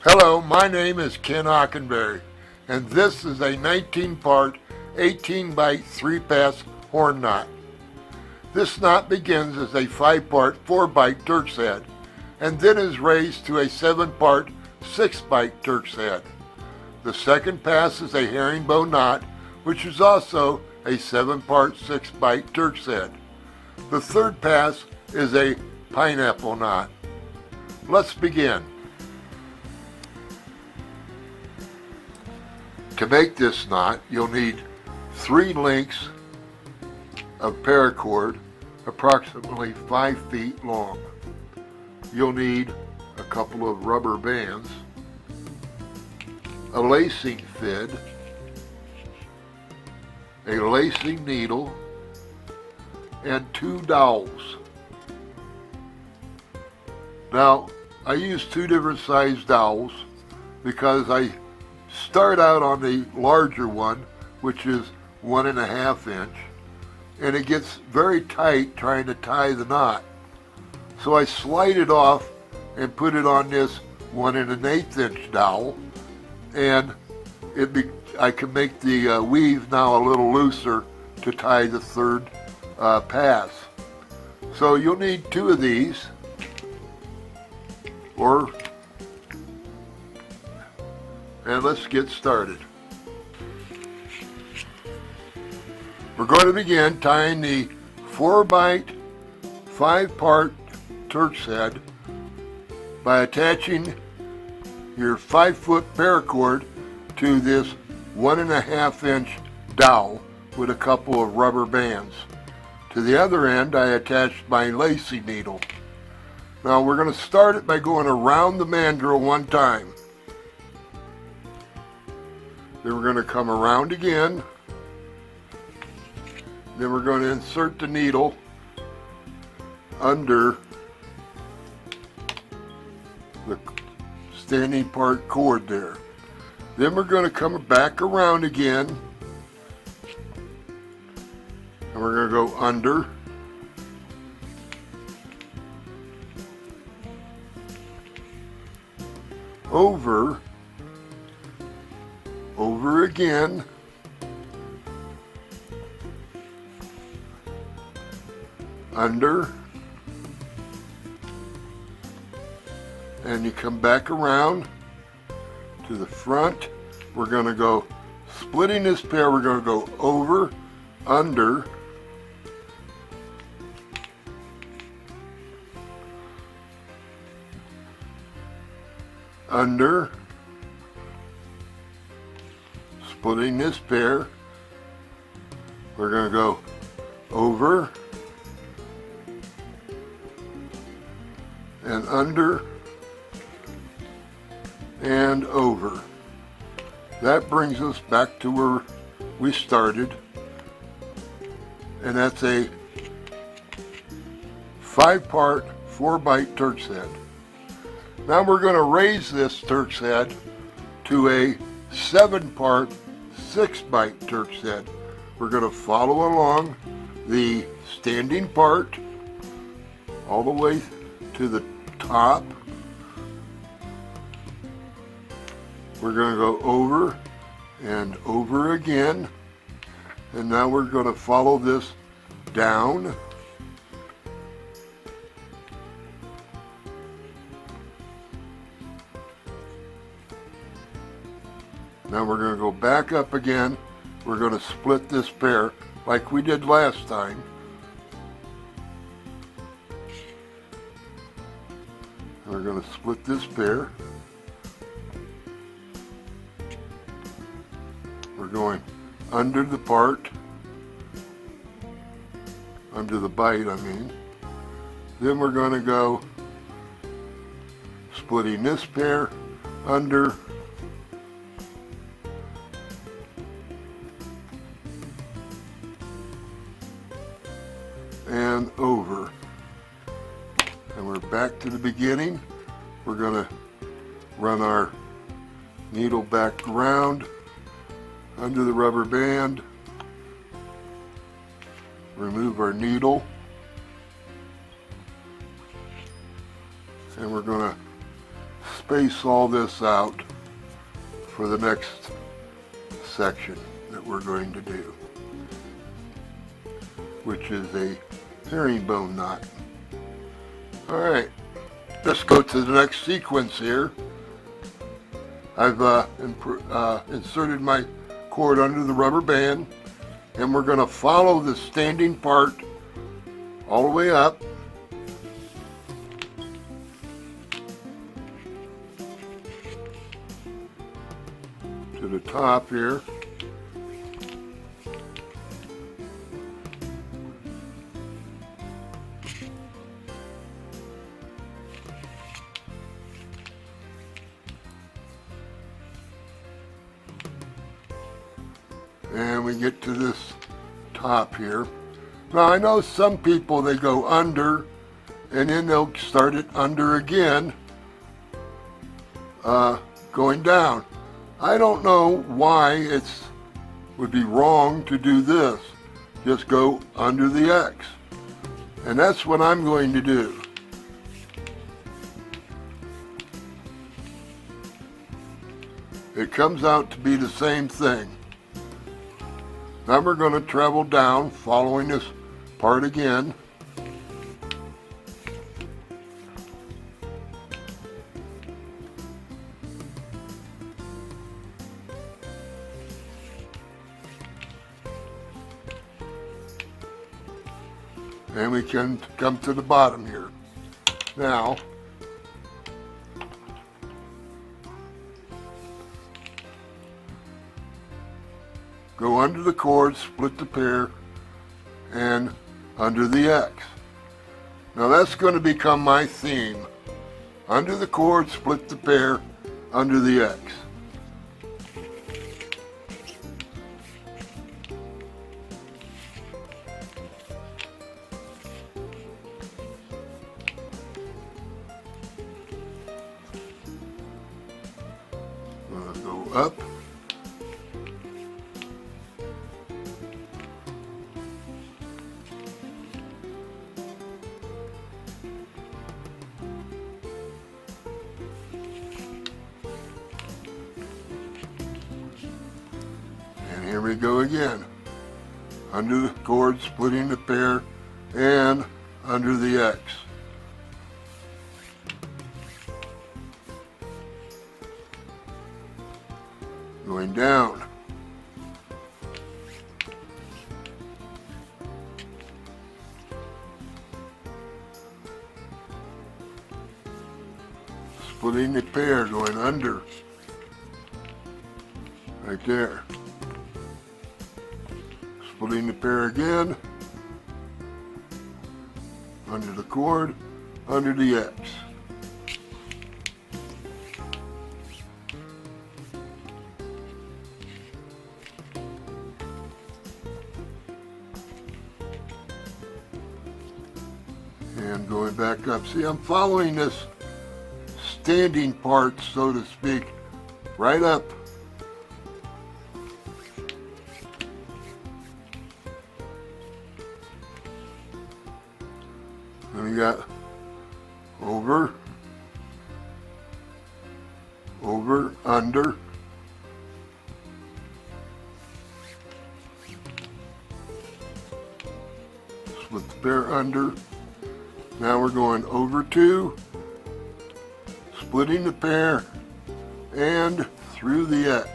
Hello, my name is Ken Hockenberry, and this is a 19-part, 18-byte, 3-pass horn knot. This knot begins as a 5-part, 4-byte Turk's head, and then is raised to a 7-part, 6-byte Turk's head. The second pass is a herringbone knot, which is also a 7-part, 6-byte Turk's head. The third pass is a pineapple knot. Let's begin. To make this knot, you'll need 3 lengths of paracord approximately 5 feet long. You'll need a couple of rubber bands, a lacing fid, a lacing needle, and 2 dowels. Now, I use 2 different size dowels because I start out on the larger one, which is 1.5 inch, and it gets very tight trying to tie the knot. So I slide it off and put it on this 1 1/8 inch dowel, and I can make the weave now a little looser to tie the third pass. So you'll need 2 of these, and let's get started. We're going to begin tying the 4-byte, 5-part Turk's head by attaching your 5-foot paracord to this 1.5 inch dowel with a couple of rubber bands. To the other end, I attached my lacing needle. Now we're going to start it by going around the mandrel 1 time. Then we're going to come around again. Then we're going to insert the needle under the standing part cord there. Then we're going to come back around again, and we're going to go under, over again, under, and you come back around to the front. We're going to go splitting this pair. We're going to go over, under, under, splitting this pair. We're going to go over and under and over. That brings us back to where we started, and that's a 5-part, 4-byte Turk's head. Now we're going to raise this Turk's head to a 7-part, 6-byte Turk's head. We're going to follow along the standing part all the way to the top. We're going to go over and over again, and now we're going to follow this down. Now we're going to go back up again. We're going to split this pair like we did last time. We're going to split this pair. We're going under the part, under the bite, I mean. Then we're going to go splitting this pair, under, and over. And we're back to the beginning. We're going to run our needle back around under the rubber band, remove our needle, and we're going to space all this out for the next section that we're going to do, which is a herringbone knot. Alright, let's go to the next sequence here. I've inserted my cord under the rubber band, and we're going to follow the standing part all the way up to the top here. And we get to this top here. Now I know some people, they go under and then they'll start it under again, going down. I don't know why it would be wrong to do this. Just go under the X. And that's what I'm going to do. It comes out to be the same thing. Now we're going to travel down, following this part again. And we can come to the bottom here. Now, go under the cord, split the pair, and under the X. Now that's going to become my theme. Under the cord, split the pair, under the X. Go up. And here we go again. Under the cord, splitting the pair, and under the X. Going down. Splitting the pair, going under. Right there. Splitting the pair again. Under the cord, under the X. And going back up. See, I'm following this standing part, so to speak, right up. And we got over, under, split the pair under. Now we're going over two, splitting the pair, and through the X.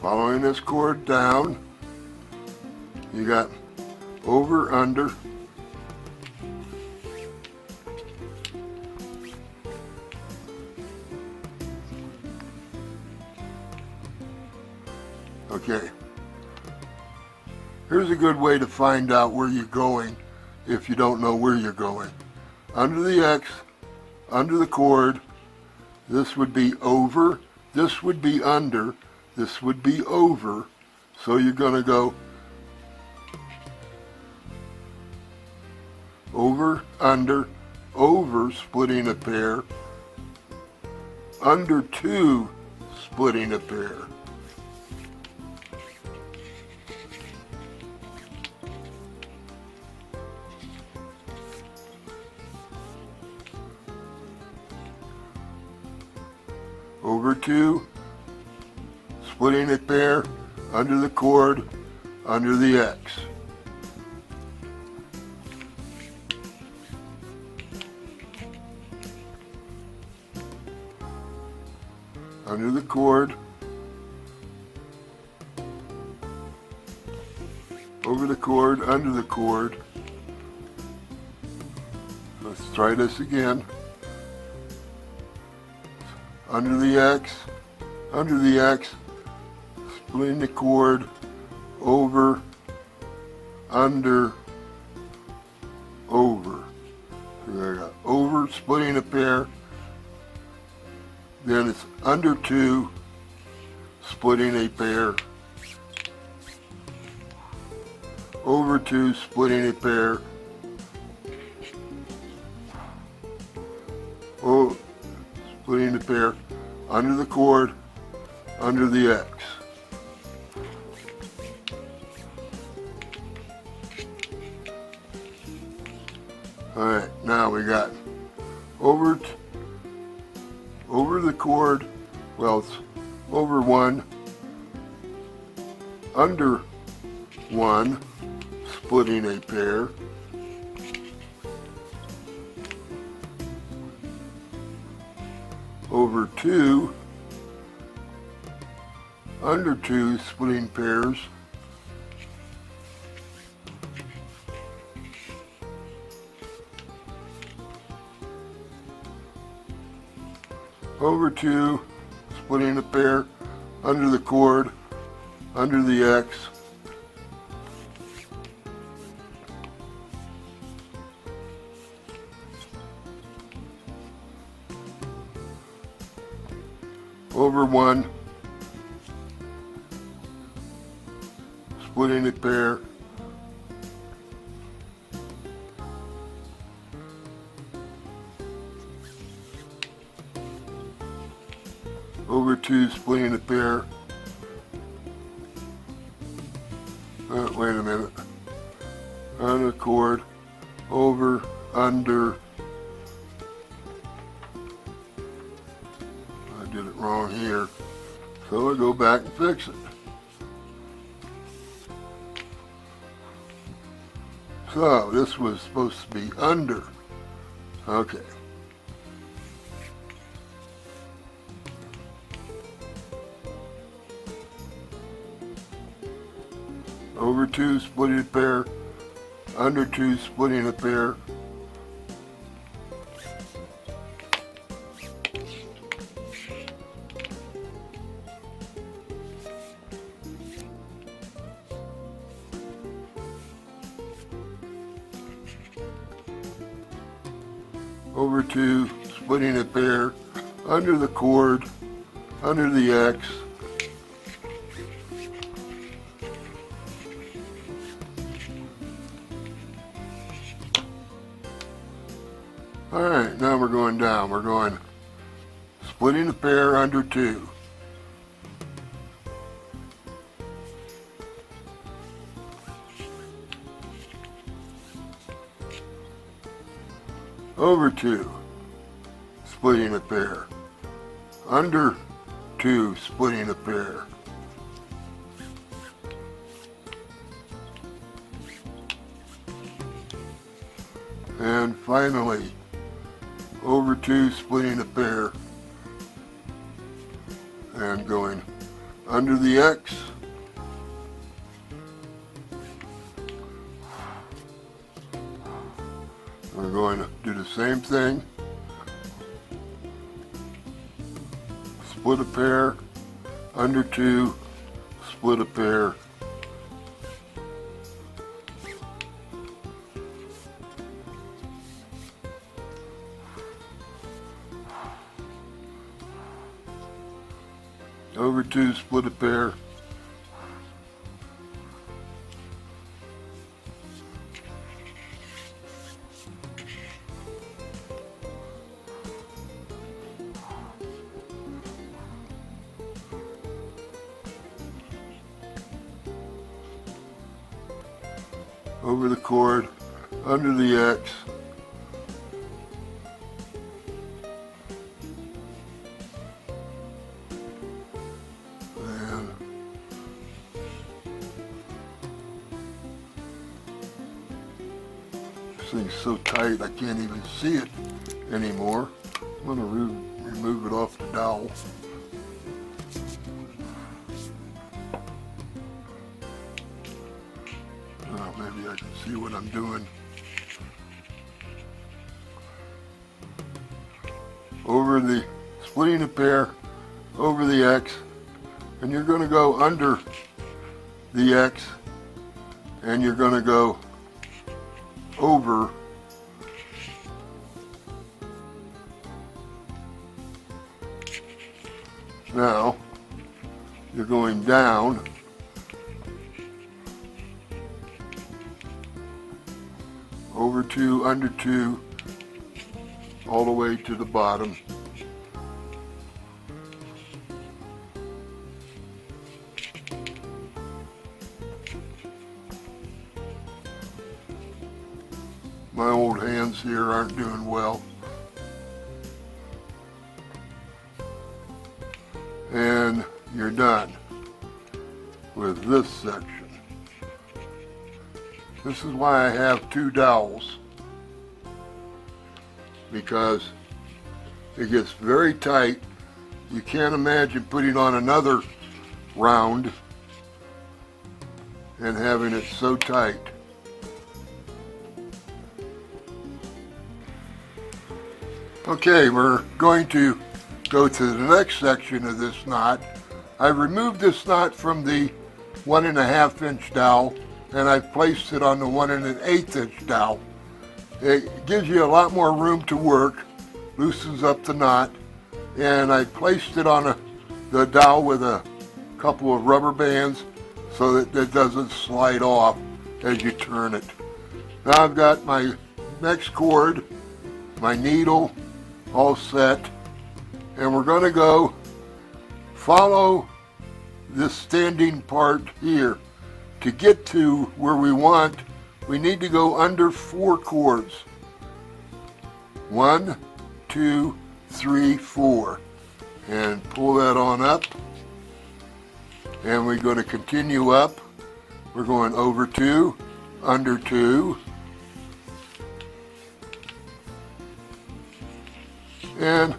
Following this cord down, you got over, under, okay. Here's a good way to find out where you're going if you don't know where you're going. Under the X, under the cord, this would be over, this would be under, this would be over, so you're going to go over, splitting a pair, under two, splitting a pair. Over 2, splitting a pair, under the cord, under the X. Under the cord, over the cord, under the cord. Let's try this again. Under the X, splitting the cord, over, under, over. So I got over, splitting a pair, then it's under 2, splitting a pair, over 2, splitting a pair, oh, splitting the pair, under the cord, under the X. Alright, now we got over the cord, well, it's over 1, under 1, splitting a pair, over 2, under 2, splitting pairs, over 2, splitting a pair, under the cord, under the X, over 1, splitting a pair, over 2, splitting a pair. Wait a minute. On the cord, over, under. I did it wrong here. So I go back and fix it. So this was supposed to be under. Okay. Over 2, splitting a pair, under 2, splitting a pair, over 2, splitting a pair, under the cord, under the X, Alright, now we're going down. We're going splitting a pair under 2. Over 2, splitting a pair. Under 2, splitting a pair. And finally, over 2, splitting a pair, and going under the X, we're going to do the same thing, split a pair, under 2, split a pair, over 2, split a pair, over the cord, under the X. And this thing's so tight I can't even see it anymore. I'm going to remove it off the dowel. Maybe I can see what I'm doing. Over the, splitting the pair over the X, and you're going to go under the X, and you're going to go over now. You're going down over 2, under 2, all the way to the bottom. My old hands here aren't doing well. And you're done with this section. This is why I have 2 dowels, because it gets very tight. You can't imagine putting on another round and having it so tight. Okay, we're going to go to the next section of this knot. I removed this knot from the 1.5 inch dowel, and I've placed it on the 1 1/8 inch dowel. It gives you a lot more room to work, loosens up the knot, and I placed it on the dowel with a couple of rubber bands so that it doesn't slide off as you turn it. Now I've got my next cord, my needle all set, and we're going to go follow this standing part here. To get to where we want, we need to go under 4 cords. 1, 2, 3, 4. And pull that on up. And we're going to continue up. We're going over 2, under 2. And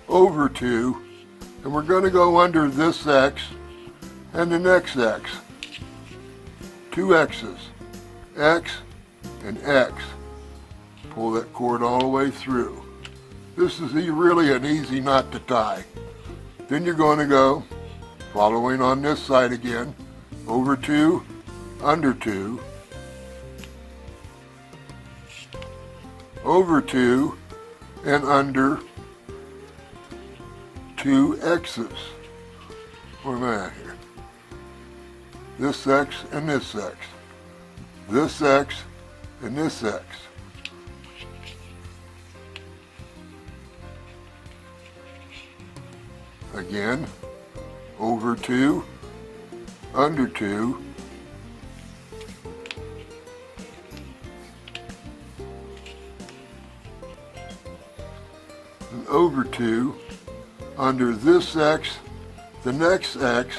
over 2. And we're going to go under this X and the next X. 2 X's, X and X. Pull that cord all the way through. This is really an easy knot to tie. Then you're going to go, following on this side again, over 2, under 2, over 2, and under 2 X's. Where am I at here? This X and this X. This X and this X. Again, over 2, under 2, and over 2, under this X, the next X,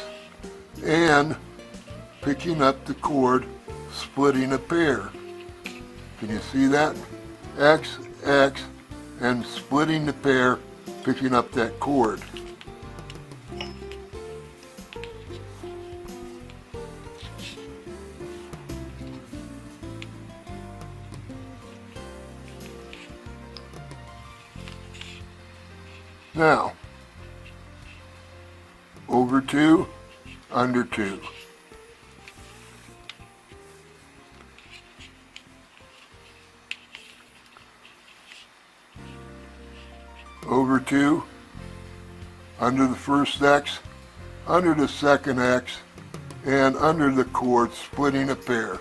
and picking up the cord, splitting a pair. Can you see that? X, X, and splitting the pair, picking up that cord. Now, over 2, under 2. Over 2, under the first X, under the second X, and under the cord, splitting a pair.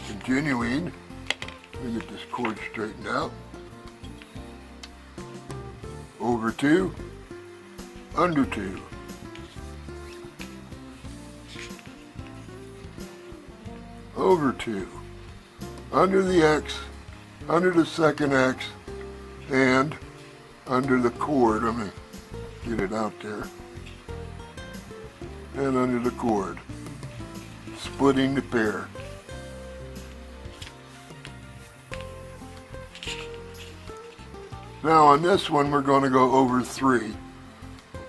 Continuing, Let me get this cord straightened out. Over 2, under 2. Over 2, under the X, under the second X, and under the cord. Let me get it out there. And under the cord, splitting the pair. Now on this one we're going to go over 3.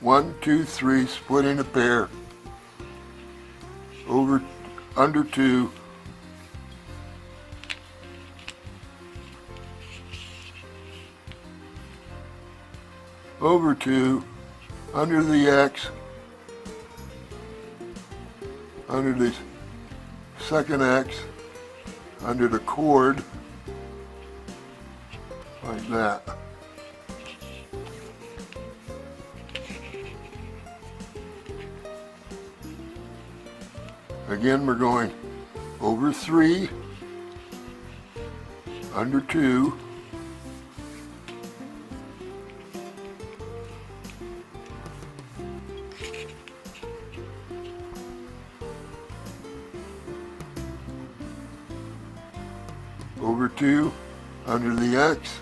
1, 2, 3, splitting the pair. Over, under 2. Over 2, under the X, under the second X, under the cord, like that. Again, we're going over 3, under 2, over 2, under the X,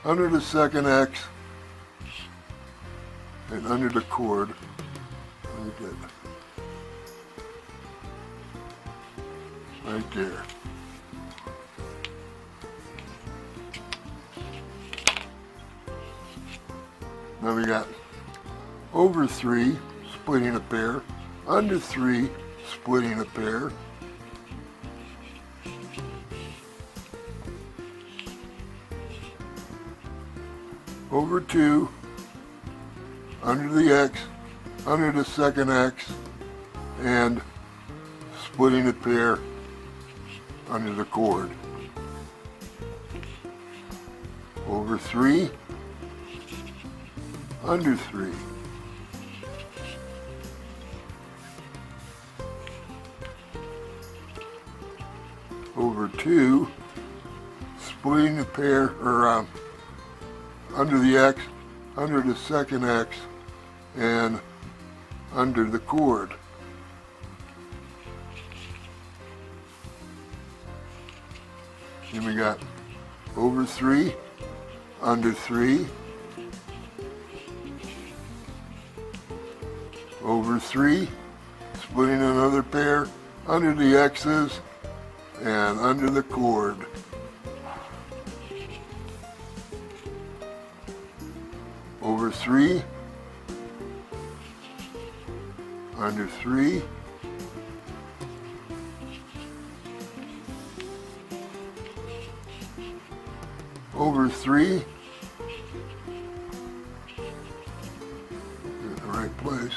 under the second X, and under the cord. Let me get it. Right there. Now we got over 3, splitting a pair, under 3, splitting a pair, over 2, under the X, under the second X, and splitting a pair under the cord. Over 3, under 3. Over 2, splitting the pair, or under the X, under the second X, and under the cord. Then we got over 3, under 3, over 3, splitting another pair, under the X's, and under the cord. Over 3, under 3, over 3, in the right place,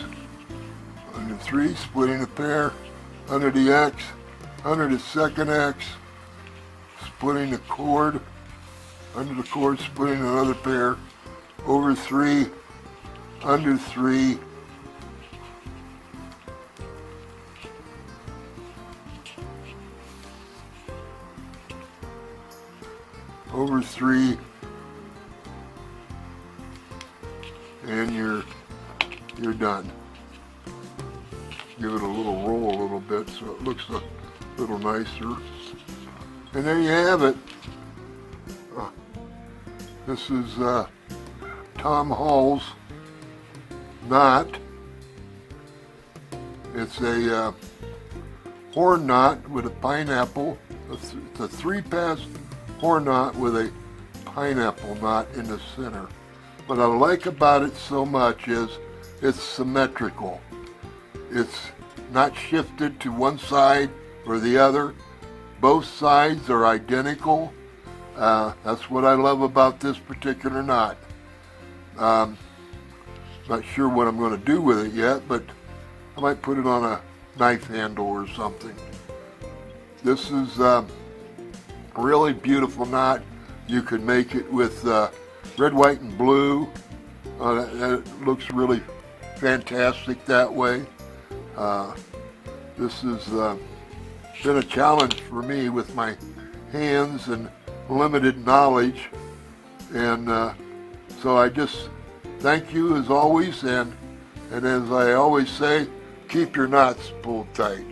under 3, splitting a pair, under the X, under the second X, splitting the cord, under the cord, splitting another pair, over 3, under 3, over 3, and you're done. Give it a little roll a little bit so it looks a little nicer. And there you have it. This is Tom Hall's knot. It's a horn knot with a pineapple. It's a 3-pass horn knot with a pineapple knot in the center. What I like about it so much is it's symmetrical. It's not shifted to one side or the other. Both sides are identical. That's what I love about this particular knot. Not sure what I'm going to do with it yet, but I might put it on a knife handle or something. This is a really beautiful knot. You could make it with red, white, and blue. That looks really fantastic that way. This has been a challenge for me with my hands, and limited knowledge. And so I just thank you as always, and as I always say, keep your knots pulled tight.